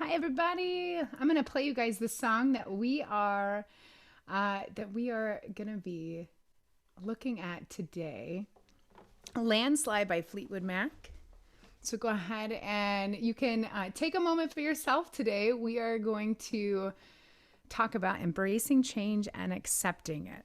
Hi everybody. I'm going to play you guys the song that we are going to be looking at today. Landslide by Fleetwood Mac. So go ahead and you can take a moment for yourself today. We are going to talk about embracing change and accepting it.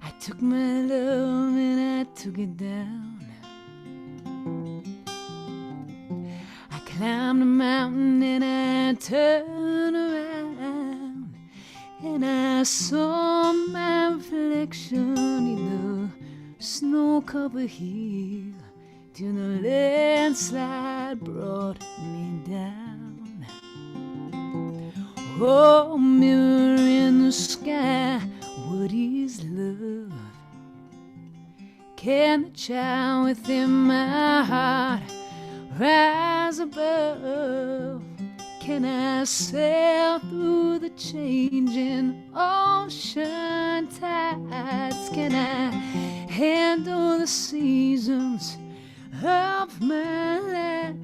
I took my love and I took it down. I climbed a mountain and I turned around, and I saw my reflection in the snow-covered hill till the landslide brought me down. Oh, mirror in the sky, what is love? Can the child within my heart rise above? Can I sail through the changing ocean tides? Can I handle the seasons of my life?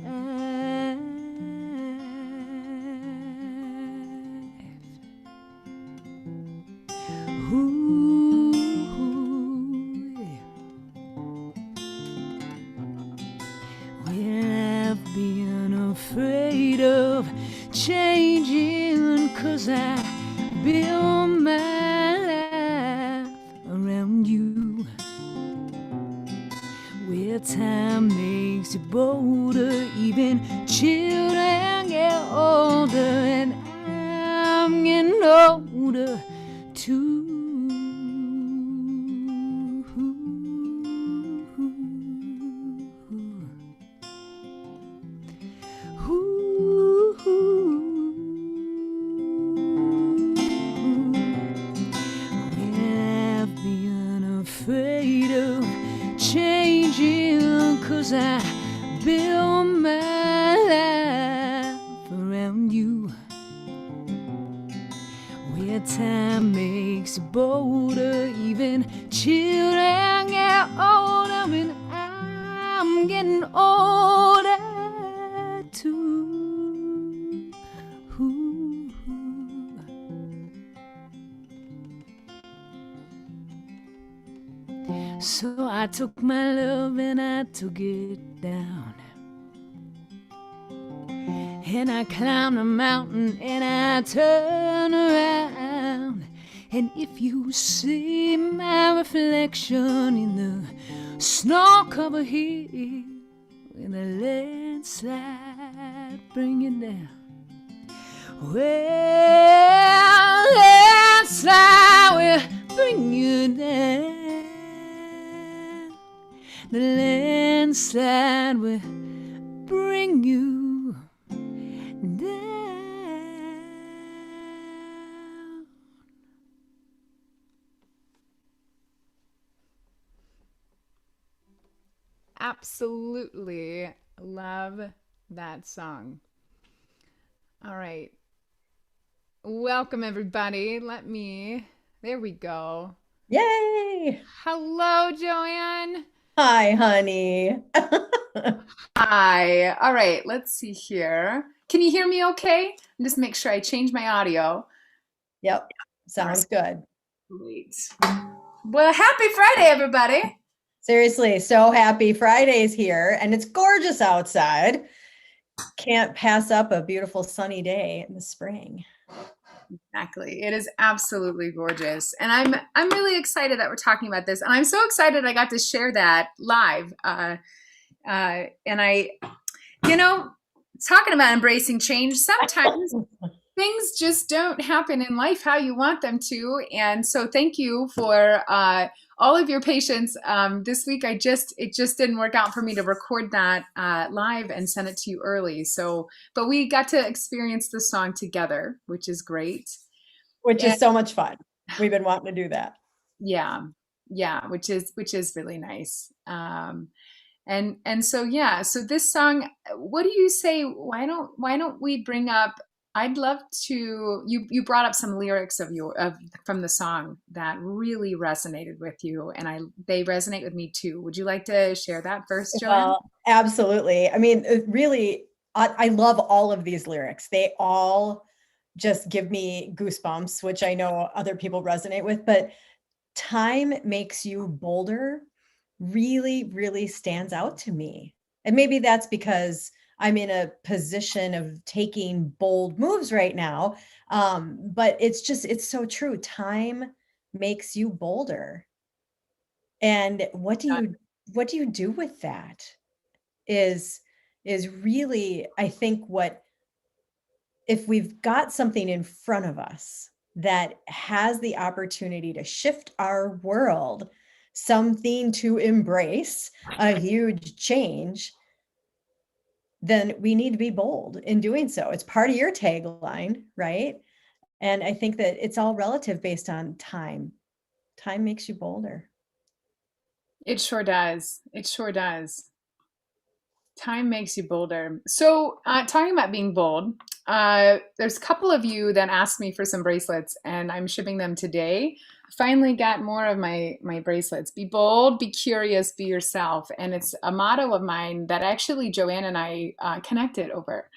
Ooh, yeah. Well, I've been afraid of changing, 'cause I built my life around you. Where time makes you bolder, even children get older, and I'm getting older too. I've been afraid of changing, 'cause I built my life around you. Where time makes you bolder, even children get older, and I'm getting older too. So I took my love and I took it down, and I climbed a mountain and I turned around. And if you see my reflection in the snow-covered hill, when the landslide bring you down, well, landslide will bring you down. The landslide will bring you down. Absolutely love that song. All right. Welcome, everybody. There we go. Yay! Hello, Joanne. Hi, honey. Hi. All right, let's see here. Can you hear me okay? Just make sure I change my audio. Yep, All right, sounds good. great. Well, happy Friday, everybody. Seriously, so happy Friday's here and it's gorgeous outside. Can't pass up a beautiful sunny day in the spring. Exactly. It is absolutely gorgeous. And I'm really excited that we're talking about this. And I'm so excited I got to share that live. And talking about embracing change, sometimes things just don't happen in life how you want them to. And so thank you for all of your patience. This week, it just didn't work out for me to record that live and send it to you early. But we got to experience the song together, which is great. Which And is so much fun. We've been wanting to do that. yeah, which is really nice. And so yeah, so this song, what do you say? Why don't we bring up? I'd love to. You brought up some lyrics of from the song that really resonated with you, and I they resonate with me too. Would you like to share that first, Joanne? Well, absolutely. I mean, it really, I love all of these lyrics. They all just give me goosebumps, which I know other people resonate with, but time makes you bolder really, really stands out to me. And maybe that's because I'm in a position of taking bold moves right now. But it's so true. Time makes you bolder. And what do you do with that is is really, I think, what if we've got something in front of us that has the opportunity to shift our world, something to embrace, a huge change, then we need to be bold in doing so. It's part of your tagline, right? And I think that it's all relative based on time. Time makes you bolder. It sure does. It sure does. Time makes you bolder. So, talking about being bold, there's a couple of you that asked me for some bracelets, and I'm shipping them today. I finally got more of my bracelets. Be bold, be curious, be yourself, and it's a motto of mine that actually Joanne and I connected over.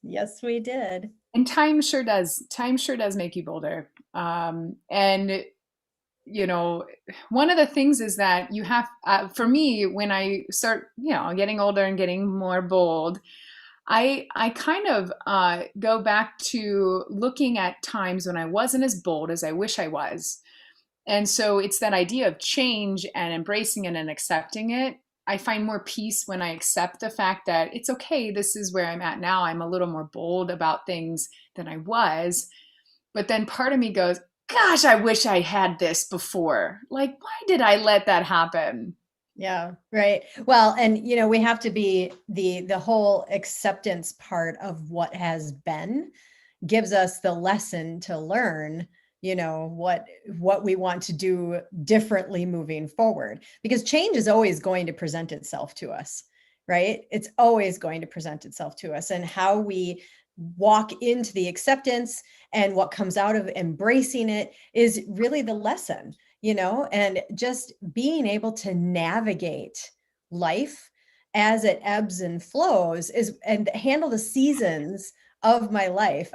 Yes, we did. And time sure does. Time sure does make you bolder. And you know, one of the things is that you have, for me, when I start, getting older and getting more bold, I kind of go back to looking at times when I wasn't as bold as I wish I was. And so it's that idea of change and embracing it and accepting it. I find more peace when I accept the fact that it's okay, this is where I'm at now. I'm a little more bold about things than I was. But then part of me goes, gosh, I wish I had this before. Like, why did I let that happen? Yeah, right. Well, and we have to be the whole acceptance part of what has been gives us the lesson to learn, what we want to do differently moving forward. Because change is always going to present itself to us, right? It's always going to present itself to us. And how we walk into the acceptance and what comes out of embracing it is really the lesson, and just being able to navigate life as it ebbs and flows and handle the seasons of my life.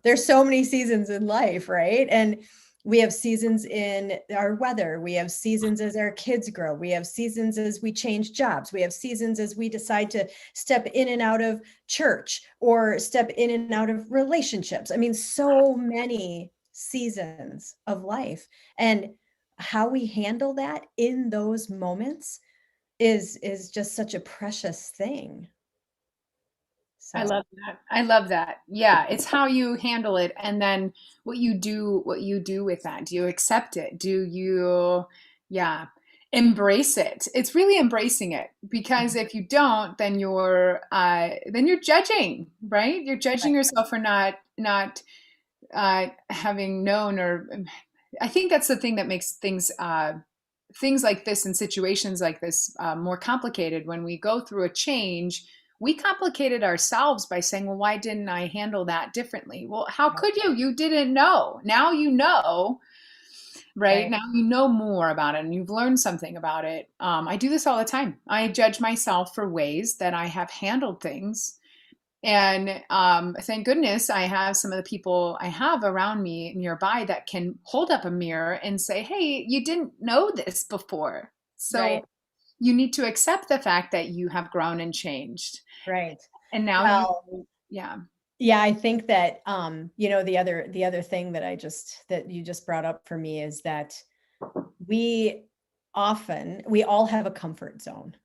There's so many seasons in life, right? And we have seasons in our weather. We have seasons as our kids grow. We have seasons as we change jobs. We have seasons as we decide to step in and out of church or step in and out of relationships. I mean, so many seasons of life. And how we handle that in those moments is just such a precious thing. I So love that. I love that. Yeah, it's how you handle it and then what you do with that. Do you accept it? Do you yeah, embrace it? It's really embracing it because if you don't, then you're judging, right? You're judging yourself for not having known or I think that's the thing that makes things like this and situations like this more complicated. When we go through a change, we complicate it ourselves by saying, well, why didn't I handle that differently? Well, how could you? You didn't know. Now you know, right? right, Now you know more about it and you've learned something about it. I do this all the time. I judge myself for ways that I have handled things. And thank goodness I have some of the people I have around me nearby that can hold up a mirror and say, hey, you didn't know this before. So right, you need to accept the fact that you have grown and changed. right. And now Well, yeah. yeah, I think that the other thing that you just brought up for me is that we we all have a comfort zone,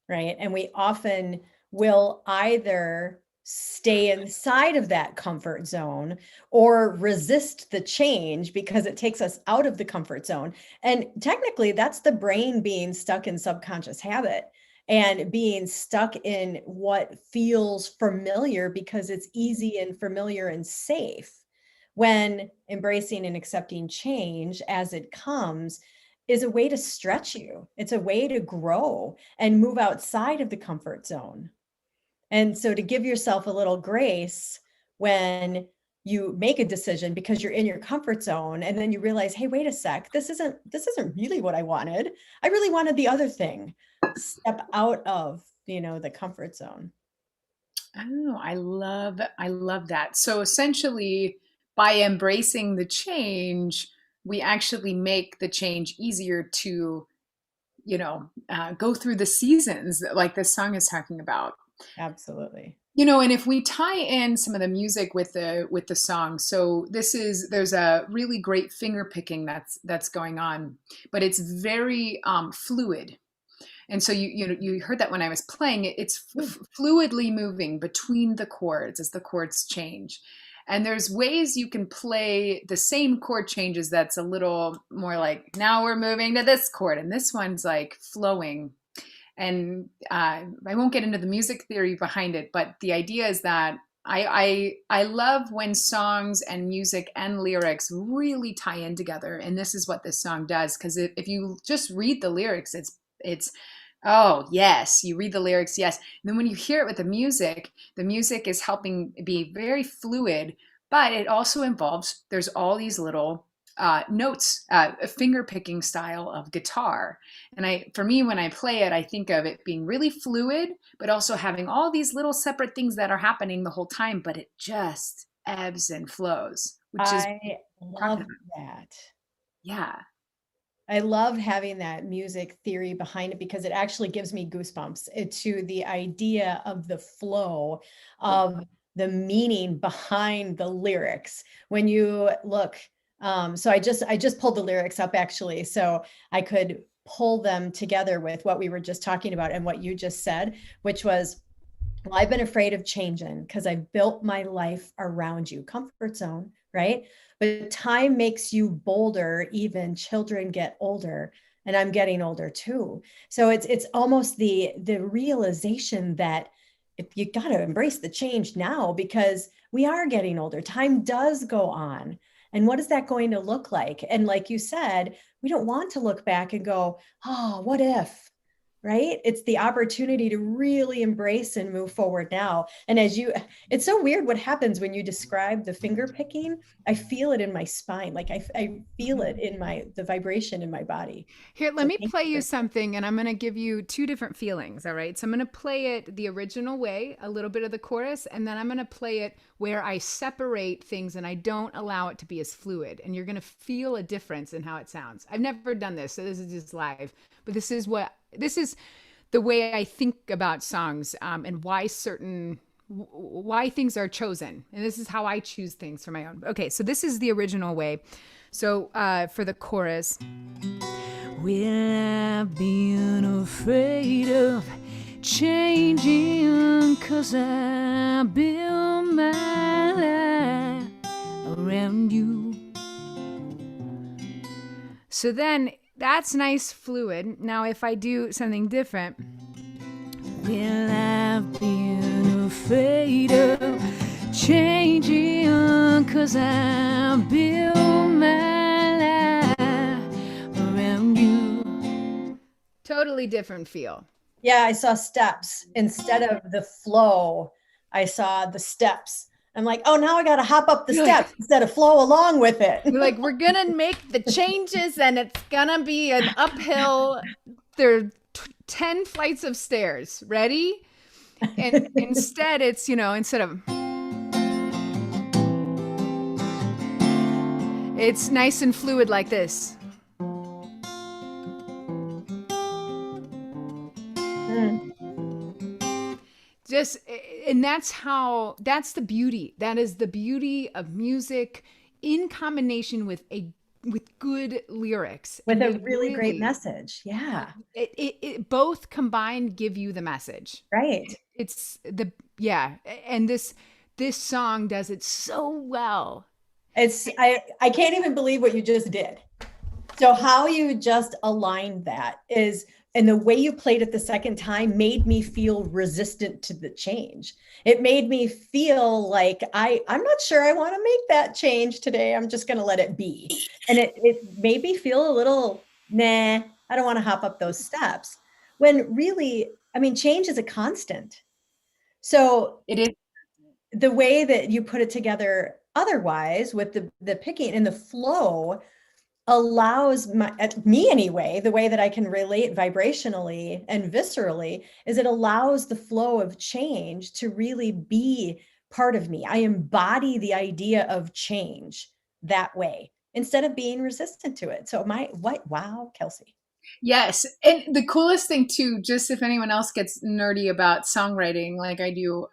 right? And we often will either stay inside of that comfort zone or resist the change because it takes us out of the comfort zone. And technically, that's the brain being stuck in subconscious habit and being stuck in what feels familiar because it's easy and familiar and safe. When embracing and accepting change as it comes is a way to stretch you. It's a way to grow and move outside of the comfort zone. And so to give yourself a little grace when you make a decision because you're in your comfort zone and then you realize, hey, wait a sec, this isn't really what I wanted. I really wanted the other thing. Step out of, the comfort zone. Oh, I love that. So essentially, by embracing the change, we actually make the change easier to, go through the seasons like this song is talking about. Absolutely. And if we tie in some of the music with the song, so there's a really great finger picking that's going on, but it's very fluid. And so you heard that when I was playing it, it's fluidly moving between the chords as the chords change. And there's ways you can play the same chord changes that's a little more like, now we're moving to this chord, and this one's like flowing. And I won't get into the music theory behind it, but the idea is that I love when songs and music and lyrics really tie in together, and this is what this song does. Because if you just read the lyrics, it's oh yes, you read the lyrics, yes. And then when you hear it with the music is helping be very fluid, but it also involves there's all these little notes, a finger picking style of guitar. And for me, when I play it, I think of it being really fluid, but also having all these little separate things that are happening the whole time, but it just ebbs and flows, which is I love that. yeah. I love having that music theory behind it because it actually gives me goosebumps to the idea of the flow of the meaning behind the lyrics. When you look, so I just pulled the lyrics up actually, so I could pull them together with what we were just talking about and what you just said, which was, well, I've been afraid of changing because I've built my life around you. Comfort zone, right? But time makes you bolder, even children get older, and I'm getting older too. So it's almost the realization that if you got to embrace the change now because we are getting older. Time does go on. And what is that going to look like? And like you said, we don't want to look back and go, oh, what if? Right? It's the opportunity to really embrace and move forward now. And it's so weird what happens when you describe the finger picking. I feel it in my spine. Like I feel it in the vibration in my body. Here, let So me thank play you you for something, and I'm going to give you two different feelings. All right. So I'm going to play it the original way, a little bit of the chorus, and then I'm going to play it where I separate things and I don't allow it to be as fluid. And you're going to feel a difference in how it sounds. I've never done this, so this is just live. But this is the way I think about songs, and why things are chosen. And this is how I choose things for my own. Okay, so this is the original way. So for the chorus, well, I've been afraid of changing 'cause I built my life around you. So then that's nice fluid. Now if I do something different, well, I've been afraid of changing 'cause I built my life around you. Totally different feel. Yeah, I saw steps instead of the flow. I saw the steps. I'm like, oh, now I got to hop up the steps instead of flow along with it. You're like, we're going to make the changes and it's going to be an uphill. There are 10 flights of stairs. Ready? And instead, it's, instead of, it's nice and fluid like this. And that's the beauty. That is the beauty of music in combination with good lyrics. With a really great message. Yeah. It both combined give you the message. Right. And this song does it so well. I can't even believe what you just did. So how you just aligned that and the way you played it the second time made me feel resistant to the change. It made me feel like I'm not sure I want to make that change today. I'm just going to let it be. And it made me feel a little nah, I don't want to hop up those steps. When really, I mean, change is a constant. So It is. the way that you put it together otherwise with the picking and the flow allows me anyway, the way that I can relate vibrationally and viscerally is it allows the flow of change to really be part of me. I embody the idea of change that way instead of being resistant to it. So wow, Kelsey. Yes. And the coolest thing too, just if anyone else gets nerdy about songwriting like I do,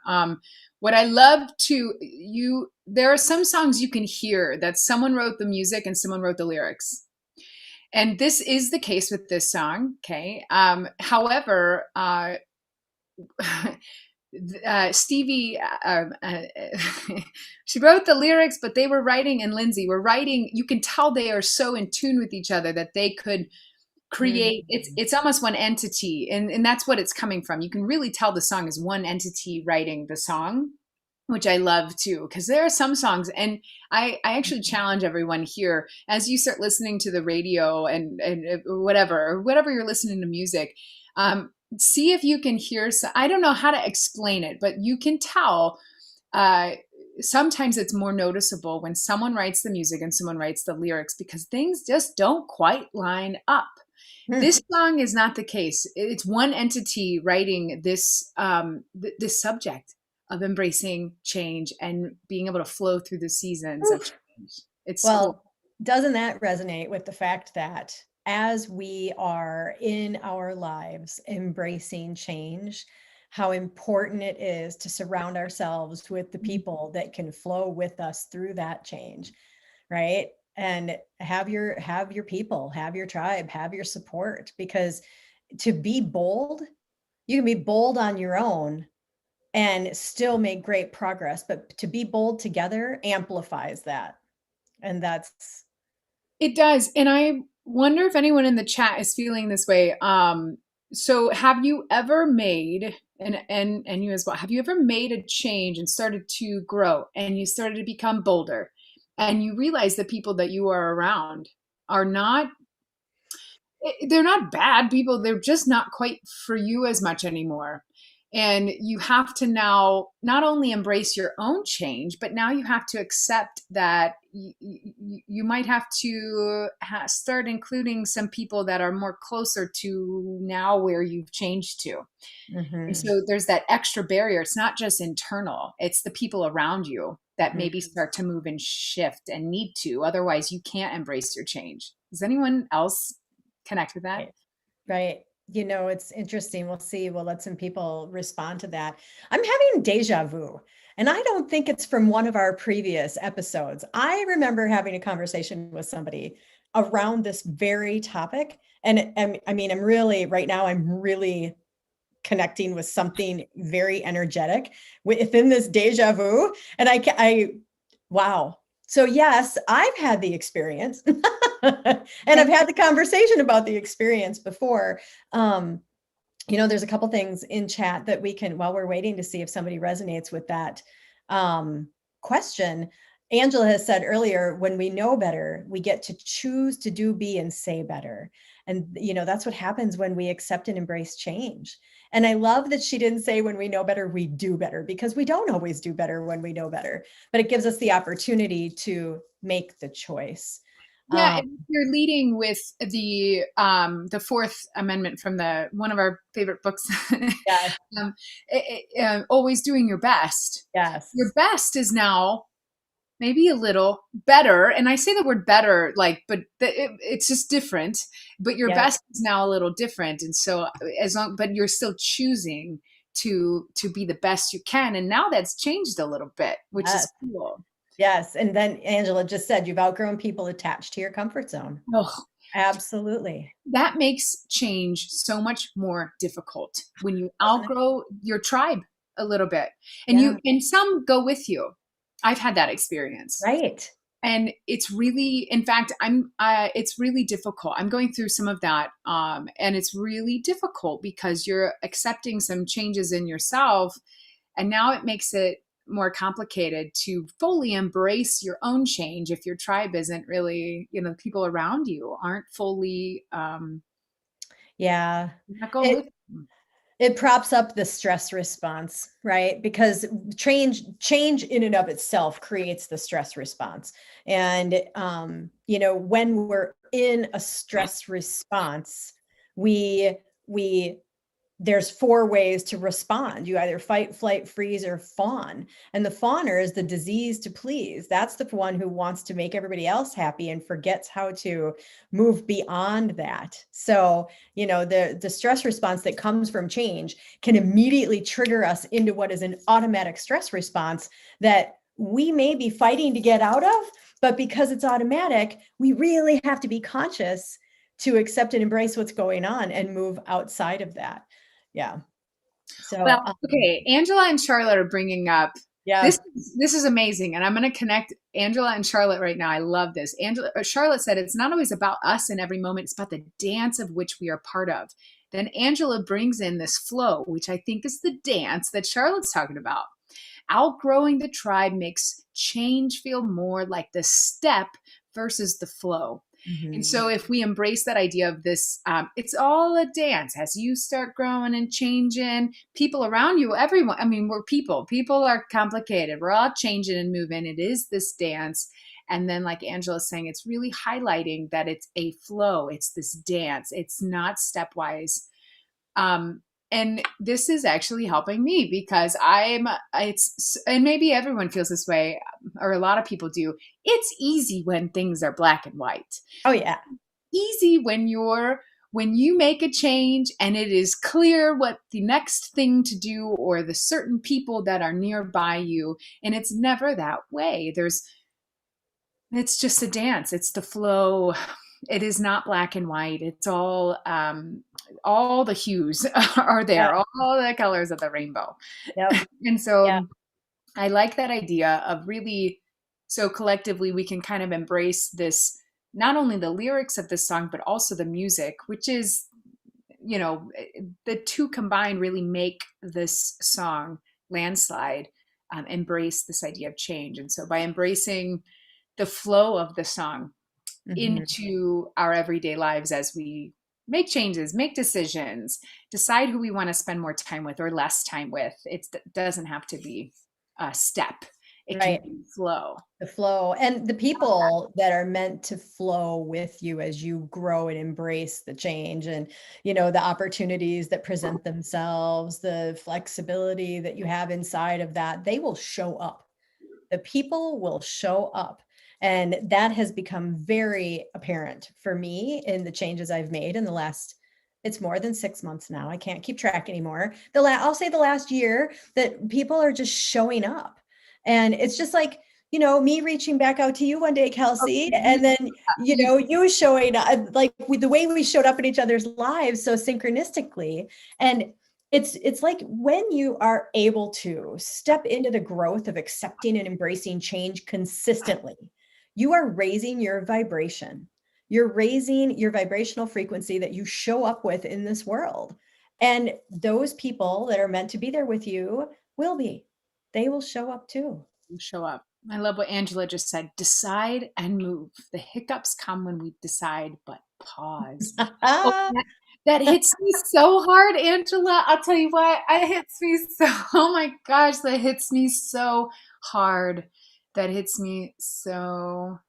what I love to you, there are some songs you can hear that someone wrote the music and someone wrote the lyrics. And this is the case with this song. Okay. However, Stevie, she wrote the lyrics, but they were writing, and Lindsay were writing. You can tell they are so in tune with each other that they could create, Mhm. it's almost one entity, and that's what it's coming from. You can really tell the song is one entity writing the song, which I love too, because there are some songs, and I actually challenge everyone here as you start listening to the radio and whatever you're listening to music, see if you can hear. I don't know how to explain it, but you can tell. Uh, Sometimes it's more noticeable when someone writes the music and someone writes the lyrics because things just don't quite line up. Hmm. This song is not the case. It's one entity writing this this subject of embracing change and being able to flow through the seasons of Oof. change. It's cool. Well, doesn't that resonate with the fact that as we are in our lives embracing change, how important it is to surround ourselves with the people that can flow with us through that change, right? And have your people, have your tribe, have your support because to be bold, you can be bold on your own and still make great progress, but to be bold together amplifies that. And that's It does. And I wonder if anyone in the chat is feeling this way. So have you ever made and you as well, have you ever made a change and started to grow and you started to become bolder and you realize the people that you are around are not, they're not bad people, they're just not quite for you as much anymore, and you have to now not only embrace your own change, but now you have to accept that you might have to start including some people that are more closer to now where you've changed to. And mhm, so there's that extra barrier. It's not just internal, it's the people around you that maybe mhm, start to move and shift and need to. Otherwise, you can't embrace your change. Does anyone else connect with that? right, right. It's interesting. We'll see. We'll let some people respond to that. I'm having deja vu, and I don't think it's from one of our previous episodes. I remember having a conversation with somebody around this very topic, and I mean, right now, I'm really connecting with something very energetic within this deja vu, and wow. So yes, I've had the experience. And I've And had the conversation about the experience before. Um, there's a couple things in chat that we can, while we're waiting to see if somebody resonates with that question. Angela has said earlier, when we know better, we get to choose to do, be, and say better. And, that's what happens when we accept and embrace change. And I love that she didn't say when we know better, we do better, because we don't always do better when we know better, but it gives us the opportunity to make the choice. yeah, Um, and you're leading with the Fourth Amendment from the one of our favorite books. yeah, Always doing your best. Your yes, best is now maybe a little better, and I say the word better like, but it's just different. But your yep, best is now a little different, and so but you're still choosing to be the best you can, and now that's changed a little bit, which is yes. cool. Yes, and then Angela just said you've outgrown people attached to your comfort zone. Oh, Absolutely, that makes change so much more difficult when you doesn't it? outgrow your tribe a little bit, and Yeah, some go with you. I've had that experience, right. and it's really, in fact, it's really difficult. I'm going through some of that, and it's really difficult because you're accepting some changes in yourself, and now it makes it more complicated to fully embrace your own change if your tribe isn't really, the people around you aren't fully Yeah. not going It with them. it props up the stress response, right? Because change in and of itself creates the stress response. And when we're in a stress response, we we there's four ways to respond. You either fight, flight, freeze, or fawn. And the fawner is the disease to please. That's the one who wants to make everybody else happy and forgets how to move beyond that. So, the stress response that comes from change can immediately trigger us into what is an automatic stress response that we may be fighting to get out of, but because it's automatic, we really have to be conscious to accept and embrace what's going on and move outside of that. Yeah. So, Well, okay, Angela and Charlotte are bringing up yeah. this is amazing, and I'm going to connect Angela and Charlotte right now. I love this. Charlotte said it's not always about us in every moment; it's about the dance of which we are part of. Then Angela brings in this flow, which I think is the dance that Charlotte's talking about. Outgrowing the tribe makes change feel more like the step versus the flow. And Mhm. so, if we embrace that idea of this, it's all a dance as you start growing and changing. People around you, everyone, I mean, we're people. People are complicated. We're all changing and moving. It is this dance. And then, like Angela's saying, it's really highlighting that it's a flow, it's this dance, it's not stepwise. Um, and this is actually helping me because and maybe everyone feels this way, or a lot of people do. It's easy when things are black and white. Oh, yeah. Easy when you make a change and it is clear what the next thing to do or the certain people that are nearby you, and it's never that way. It's just a dance. It's the flow. It is not black and white. It's all the hues are Yeah. there, all the colors of the rainbow. Yep. And Yeah. so I like that idea of really, so collectively we can kind of embrace this, not only the lyrics of this song, but also the music, which is, the two combined really make this song, Landslide, embrace this idea of change. And so by embracing the flow of the song Mhm. into our everyday lives as we make changes, make decisions, decide who we want to spend more time with or less time with. It doesn't have to be a step. It can Right. be flow. The flow and the people that are meant to flow with you as you grow and embrace the change and, the opportunities that present themselves, the flexibility that you have inside of that, they will show up. The people will show up. And that has become very apparent for me in the changes I've made in the last, it's more than 6 months now. I can't keep track anymore. I'll say the last year that people are just showing up. And it's just like, me reaching back out to you one day, Kelsey, and then, you showing up, like with the way we showed up in each other's lives so synchronistically. And it's like when you are able to step into the growth of accepting and embracing change consistently, you are raising your vibration. You're raising your vibrational frequency that you show up with in this world. And those people that are meant to be there with you will be. They will show up too. Show up. I love what Angela just said. Decide and move. The hiccups come when we decide, but pause. Oh, that hits me so hard, Angela. I'll tell you what, it hits me so, oh my gosh, that hits me so hard. That hits me so,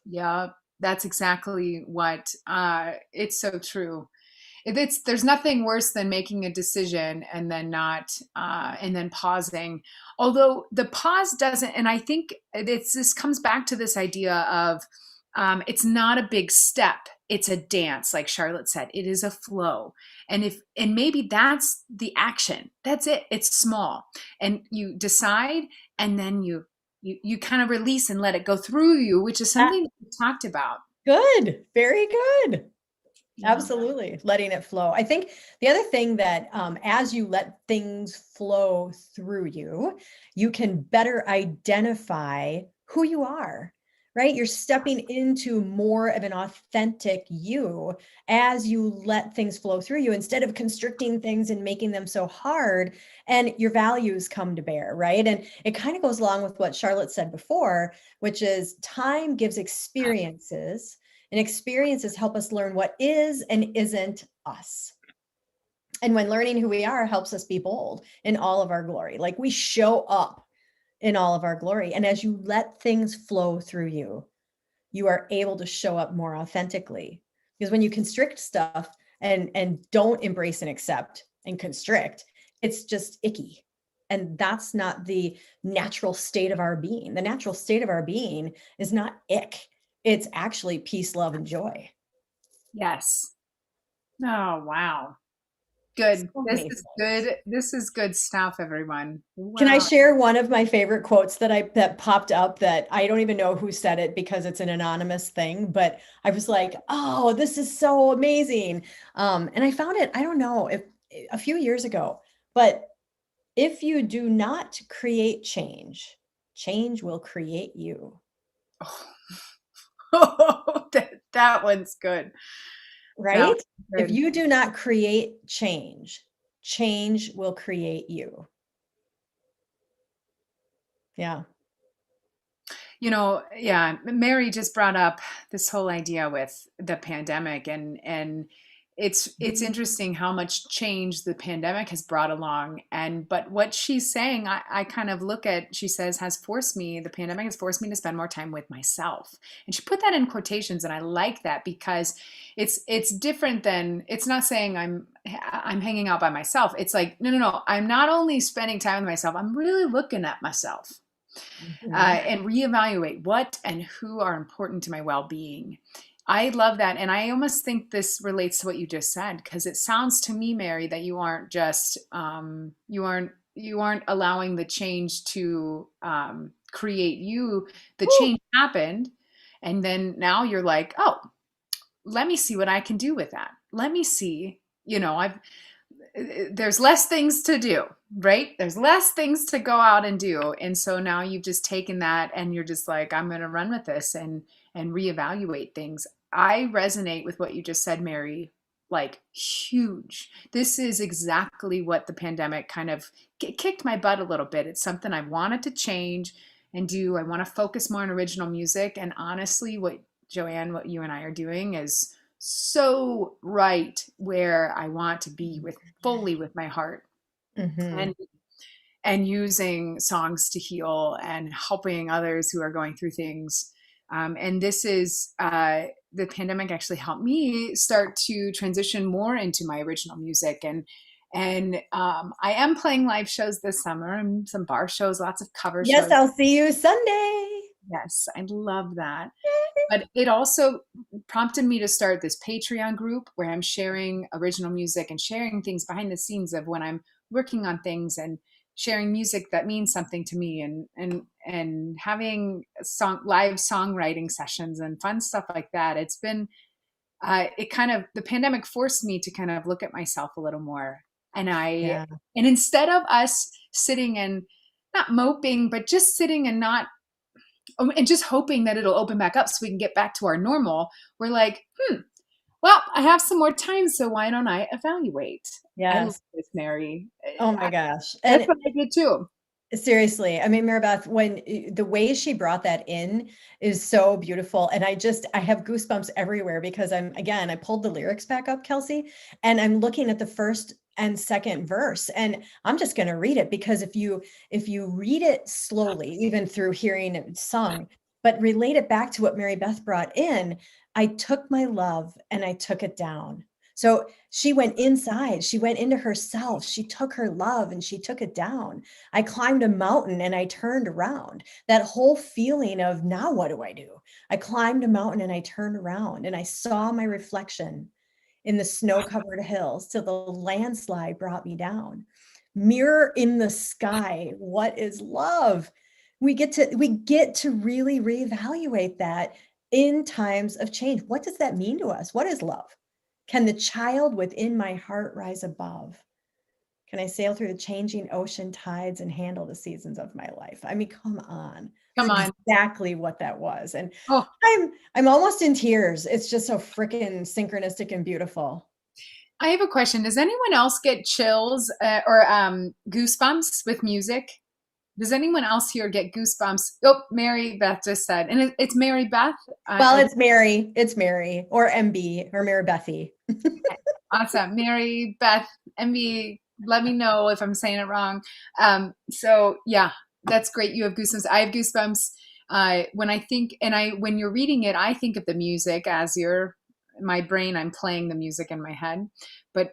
yeah, that's exactly what, it's so true. There's nothing worse than making a decision and then not and then pausing, although the pause doesn't, and I think this comes back to this idea of it's not a big step, it's a dance, like Charlotte said, it is a flow. And maybe that's the action, that's it, it's small, and you decide, and then you kind of release and let it go through you, which is something that we talked about. Good. Very good. Yeah. Absolutely. Letting it flow. I think the other thing that as you let things flow through you, you can better identify who you are, right? You're stepping into more of an authentic you as you let things flow through you instead of constricting things and making them so hard, and your values come to bear, right? And it kind of goes along with what Charlotte said before, which is time gives experiences, and experiences help us learn what is and isn't us. And when learning who we are helps us be bold in all of our glory, like we show up in all of our glory. And as you let things flow through you, you are able to show up more authentically. Because when you constrict stuff and don't embrace and accept and constrict, it's just icky. And that's not the natural state of our being. The natural state of our being is not ick. It's actually peace, love, and joy. Yes. Oh, wow. Good. So This many is things. good. This is good stuff, everyone. Can I Wow. share one of my favorite quotes that popped up that I don't even know who said it because it's an anonymous thing, but I was like, "Oh, this is so amazing." And I found it, I don't know if a few years ago, but if you do not create change, change will create you, Oh, that one's good. That right? one's If good. you do not create change, change will create you. Yeah. Yeah, Mary just brought up this whole idea with the pandemic, and it's interesting how much change the pandemic has brought along. And but what she's saying, I kind of look at, she says, the pandemic has forced me to spend more time with myself. And she put that in quotations, and I like that because it's different than, it's not saying I'm hanging out by myself. It's like, no, no, no. I'm not only spending time with myself, I'm really looking at myself, Mhm. and reevaluate what and who are important to my well-being. I love that, and I almost think this relates to what you just said, because it sounds to me, Mary, that you aren't just you aren't allowing the change to create you. The Woo! change happened, and then now you're like, oh, let me see what I can do with that. Let me see. I've there's less things to do, right? There's less things to go out and do. And so now you've just taken that and you're just like, I'm going to run with this and reevaluate things. I resonate with what you just said, Mary, like huge. This is exactly what the pandemic kind of kicked my butt a little bit. It's something I wanted to change and do. I want to focus more on original music. And honestly, what you and I are doing is so right where I want to be, with fully with my heart, Mhm. and and using songs to heal and helping others who are going through things. And this is the pandemic actually helped me start to transition more into my original music, and I am playing live shows this summer and some bar shows, lots of cover Yes, shows. I'll see you Sunday. Yes, I love that. But it also prompted me to start this Patreon group where I'm sharing original music and sharing things behind the scenes of when I'm working on things, and sharing music that means something to me, and having live songwriting sessions and fun stuff like that. It's been it kind of, the pandemic forced me to kind of look at myself a little more. And Yeah. instead of us sitting and not moping, but just sitting and not and just hoping that it'll open back up so we can get back to our normal, we're like, well, I have some more time, so why don't I evaluate? I love Yes. this, Mary. Oh my gosh. That's And what I did too. seriously, I mean, Maribeth, when the way she brought that in is so beautiful. And I have goosebumps everywhere because again, I pulled the lyrics back up, Kelsey, and I'm looking at the first and second verse. And I'm just going to read it because if you read it slowly, even through hearing it sung, but relate it back to what Mary Beth brought in, I took my love and I took it down. So she went inside, she went into herself, she took her love and she took it down. I climbed a mountain and I turned around. That whole feeling of now what do I do? I climbed a mountain and I turned around and I saw my reflection in the snow-covered hills till the landslide brought me down. Mirror in the sky, what is love? We get to really reevaluate that in times of change. What does that mean to us? What is love? Can the child within my heart rise above? Can I sail through the changing ocean tides and handle the seasons of my life? I mean, come on. Come on. Exactly what that was. And Oh, I'm almost in tears. It's just so freaking synchronistic and beautiful. I have a question. Does anyone else get chills or goosebumps with music? Does anyone else here get goosebumps? Oh, Mary Beth just said, and it's Mary Beth. Well, it's Mary or MB or Mary Bethy. Awesome, Mary Beth MB. Let me know if I'm saying it wrong. So yeah, that's great. You have goosebumps. I have goosebumps when I think, and when you're reading it, I think of the music as my brain. I'm playing the music in my head, but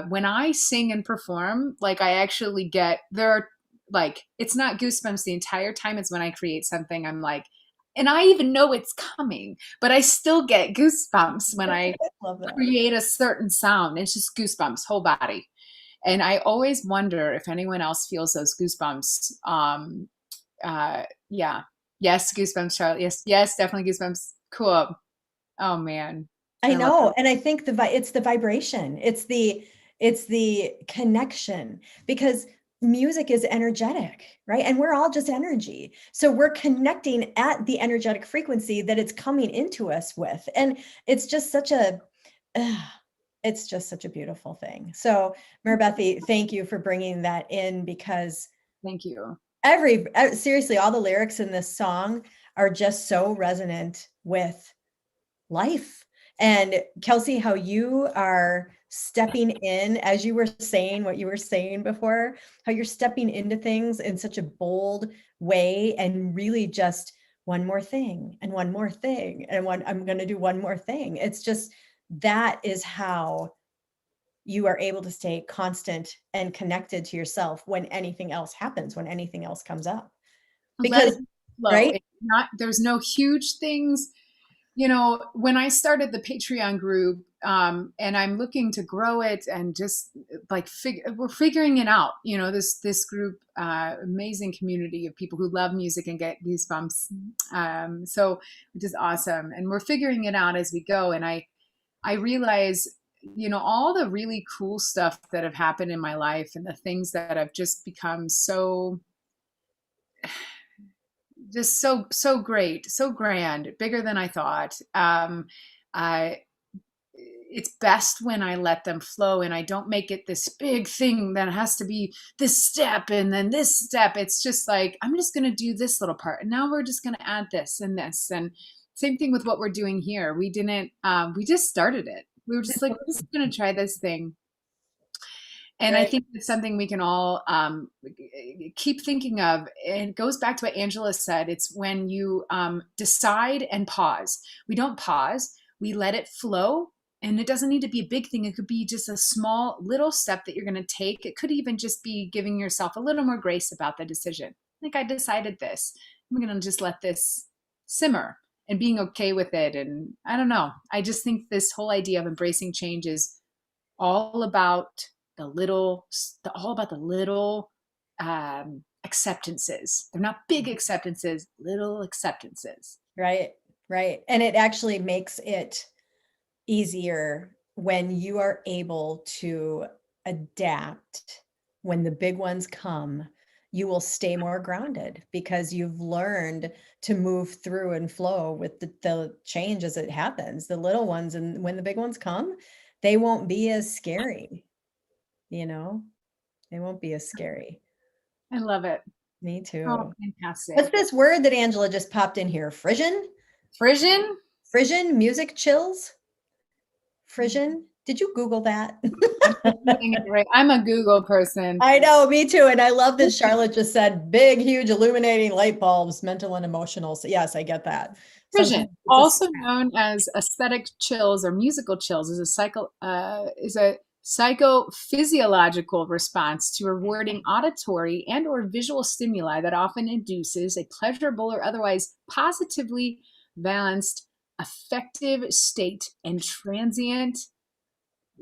when I sing and perform, like I actually get there are like it's not goosebumps the entire time. It's when I create something. I'm like, and I even know it's coming, but I still get goosebumps when I Love that. create a certain sound. It's just goosebumps, whole body. And I always wonder if anyone else feels those goosebumps. Yeah. Yes, goosebumps, Charlotte. Yes, yes, definitely goosebumps. Cool. Oh man. I I love know. it. And I think it's the vibration. It's the connection because music is energetic, right? And we're all just energy. So we're connecting at the energetic frequency that it's coming into us with. And it's just such a it's just such a beautiful thing. So Maribethy, thank you for bringing that in because Thank you. seriously, all the lyrics in this song are just so resonant with life. And Kelsey, how you are stepping in, as you were saying, what you were saying before, how you're stepping into things in such a bold way and really just one more thing and one more thing and I'm going to do one more thing. It's just that is how you are able to stay constant and connected to yourself when anything else happens, when anything else comes up. Let it Because, flow. right? It's not, there's no huge things. You know, when I started the Patreon group, and I'm looking to grow it and just like we're figuring it out. You know, this group, amazing community of people who love music and get goosebumps. So which is awesome, and we're figuring it out as we go. And I realize, you know, all the really cool stuff that have happened in my life and the things that have just become so just so great, so grand, bigger than I thought. I It's best when I let them flow and I don't make it this big thing that has to be this step and then this step. It's just like I'm just going to do this little part, and now we're just going to add this and this. And same thing with what we're doing here. We didn't. We just started it. We were just like, we're just going to try this thing. And I Right. think it's something we can all keep thinking of. And it goes back to what Angela said. It's when you decide and pause. We don't pause, we let it flow. And it doesn't need to be a big thing. It could be just a small little step that you're going to take. It could even just be giving yourself a little more grace about the decision. Like, I decided this. I'm going to just let this simmer and being okay with it. And I don't know. I just think this whole idea of embracing change is all about all about the little acceptances. They're not big acceptances, little acceptances. Right. Right. And it actually makes it easier when you are able to adapt. When the big ones come, you will stay more grounded because you've learned to move through and flow with the change as it happens. The little ones, and when the big ones come, they won't be as scary, you know? They won't be as scary. I love it. Me Oh, too. What's fantastic. this word that Angela just popped in here? Frisson? Frisian? Frisson? Music chills? Frisson? Did you Google that? I'm getting it right. I'm a Google person. I know, me too. And I love that Charlotte just said big, huge, illuminating light bulbs, mental and emotional. So yes, I get that. Frisian, Sometimes it's also known as aesthetic chills or musical chills, is a psychophysiological response to rewarding auditory and or visual stimuli that often induces a pleasurable or otherwise positively balanced affective state and transient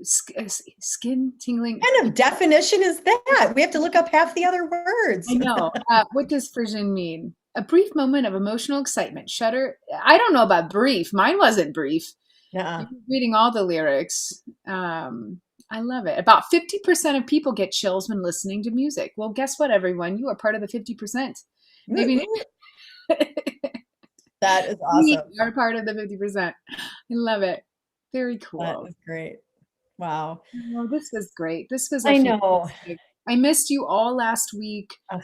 skin tingling. what kind of definition is that? We have to look up half the other words. I know. What does frisson mean? A brief moment of emotional excitement. Shudder. I don't know about brief. Mine wasn't brief. Uh-uh. Reading all the lyrics. I love it. About 50% of people get chills when listening to music. Well, guess what, everyone? You are part of the 50%. Maybe That is We awesome. are part of the 50%. I love it. Very That cool. is great. Wow. Well, this was great. This was a I know. fantastic. I missed you all last week. Ugh,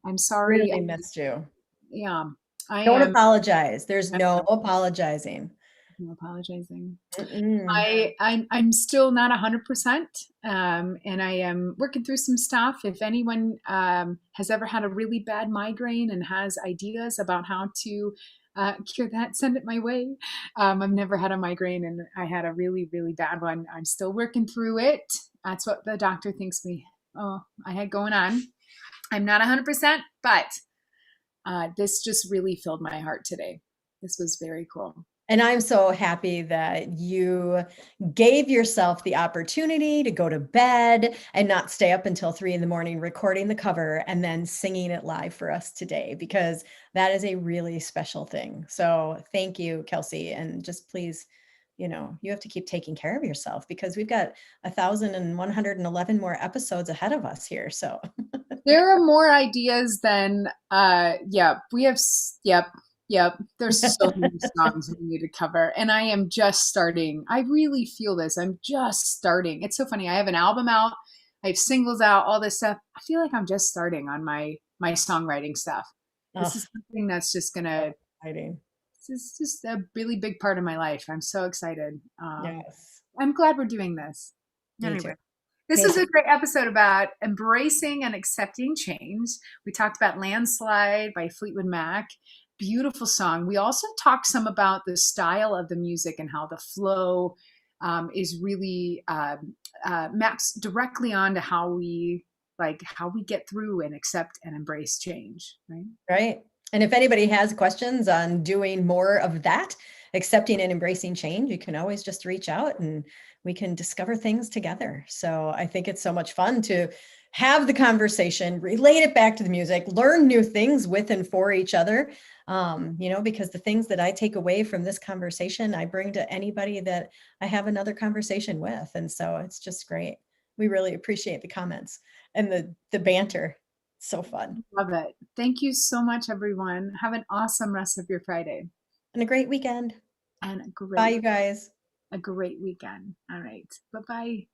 I'm sorry. really missed you. Yeah, I Don't am. apologize. There's I'm no not apologizing. apologizing. Mm-mm. I'm still not 100%, and I am working through some stuff. If anyone has ever had a really bad migraine and has ideas about how to cure that, send it my way. I've never had a migraine, and I had a really, really bad one. I'm still working through it. That's what the doctor thinks I had going on. I'm not 100%, but this just really filled my heart today. This was very cool. And I'm so happy that you gave yourself the opportunity to go to bed and not stay up until 3 in the morning recording the cover and then singing it live for us today, because that is a really special thing. So thank you, Kelsey. And just please, you have to keep taking care of yourself because we've got 1,111 more episodes ahead of us here. So There are more ideas than yeah, yep. There's so many songs we need to cover. And I am just starting. I really feel this. I'm just starting. It's so funny. I have an album out, I have singles out, all this stuff. I feel like I'm just starting on my songwriting stuff. This oh, is something that's just so gonna exciting. this is just a really big part of my life. I'm so excited. Yes, I'm glad we're doing this. me too. Anyway. This Me is too. a great episode about embracing and accepting change. We talked about Landslide by Fleetwood Mac. Beautiful song. We also talked some about the style of the music and how the flow is really maps directly onto how we get through and accept and embrace change, right? Right. And if anybody has questions on doing more of that, accepting and embracing change, you can always just reach out and we can discover things together. So I think it's so much fun to have the conversation, relate it back to the music, learn new things with and for each other. Because the things that I take away from this conversation, I bring to anybody that I have another conversation with. And so it's just great. We really appreciate the comments and the banter. So fun. Love it. Thank you so much, everyone. Have an awesome rest of your Friday And a great weekend. and Bye, you guys. a great weekend. All right. Bye bye.